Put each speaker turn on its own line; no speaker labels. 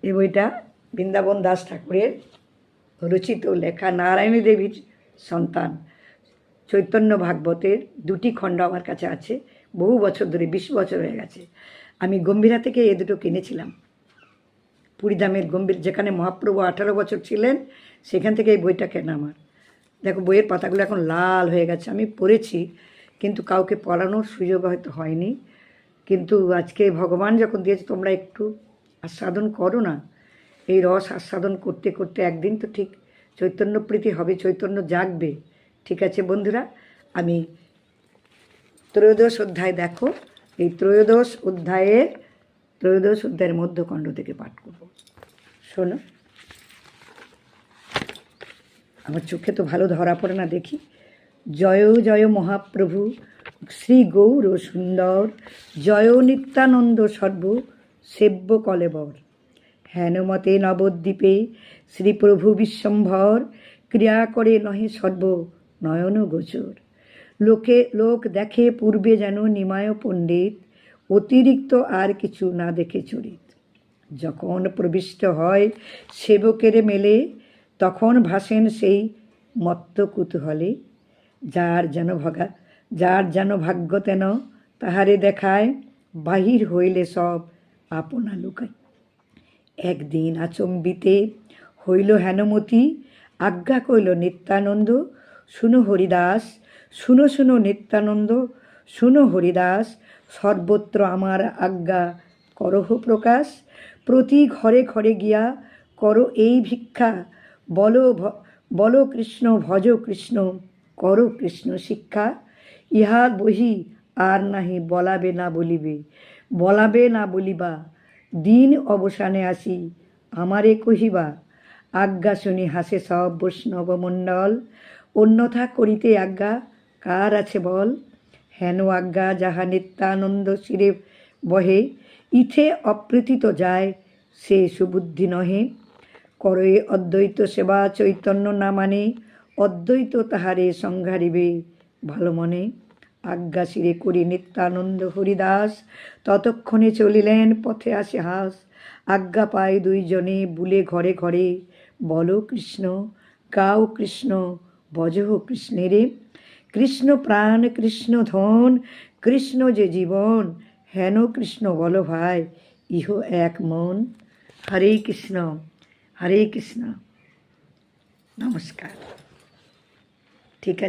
এই বইটা বৃন্দাবন দাস ঠাকুরের রচিত, লেখা, নারায়ণী দেবীর সন্তান চৈতন্য ভাগবতের 2টি খণ্ড আমার কাছে আছে। বহু বছর ধরে, 20 বছর হয়ে গেছে। আমি গম্ভীরা থেকে এ দুটো কিনেছিলাম, পুরীধামের গম্ভীর, যেখানে মহাপ্রভু 18 বছর ছিলেন, সেখান থেকে এই বইটা কেনা আমার। দেখো বইয়ের পাতাগুলো এখন লাল হয়ে গেছে। আমি পড়েছি, কিন্তু কাউকে পড়ানোর সুযোগ হয়তো হয়নি। কিন্তু আজকে ভগবান যখন দিয়েছে, তোমরা একটু আস্বাদন করো না। এই রস আস্বাদন করতে করতে একদিন তো ঠিক চৈতন্য প্রীতি হবে, চৈতন্য জাগবে। ঠিক আছে বন্ধুরা, আমি ত্রয়োদশ অধ্যায়, দেখো এই ত্রয়োদশ অধ্যায়ের মধ্যখণ্ড থেকে পাঠ করব। শোনো, আমার চোখে তো ভালো ধরা পড়ে না, দেখি। জয় জয় মহাপ্রভু শ্রী গৌর সুন্দর, জয় নিত্যানন্দ সর্ব সেব্য কলেবর। হেনমতে নবদ্বীপে শ্রীপ্রভু বিশ্বম্ভর, ক্রিয়া করে নহে সর্ব নয়ন গোচর। লোক দেখে পূর্বে যেন নিমায় পণ্ডিত, অতিরিক্ত আর কিছু না দেখে চরিত। যখন প্রবিষ্ট হয় সেবকের মেলে, তখন ভাসেন সেই মত্ত কুতূহলে। যার যেন ভাগ্য তেন তাহারে দেখায়, বাহির হইলে সব আপনা লুকায়। একদিন আচম্বিতে হইল হেনমতি, আজ্ঞা কইল নিত্যানন্দ, শুনো হরিদাস, শুনো নিত্যানন্দ, শুনো হরিদাস, সর্বত্র আমার আজ্ঞা করহ প্রকাশ। প্রতি ঘরে ঘরে গিয়া করো এই ভিক্ষা, বলো কৃষ্ণ, ভজ কৃষ্ণ, করো কৃষ্ণ শিক্ষা। ইহা বহি আর নাহি বলাবে না বলিবা, দিন অবসানে আসি আমারে কহিবা। আজ্ঞা শুনি হাসে সব বৈষ্ণব মণ্ডল, অন্যথা করিতে আজ্ঞা কার আছে বল। হেন আজ্ঞা যাহা নিত্যানন্দ শিরে বহে, ইথে অপ্রীতিত যায় সে সুবুদ্ধি নহে। করে অদ্বৈত সেবা চৈতন্য না মানে, অদ্বৈত তাহারে সংঘারিবে ভালো মনে। আজ্ঞা শিরে করি নিত্যানন্দ হরিদাস, ততক্ষণে চলিলেন পথে আসে হাস। আজ্ঞা পায় দুইজনে বুলে ঘরে ঘরে, বলো কৃষ্ণ, গাও কৃষ্ণ, ভজহ কৃষ্ণেরে। কৃষ্ণ প্রাণ, কৃষ্ণ ধন, কৃষ্ণ যে জীবন, হেন কৃষ্ণ বলো ভাই, ইহ এক মন। হরে কৃষ্ণ, হরে কৃষ্ণ। নমস্কার। ঠিক আছে।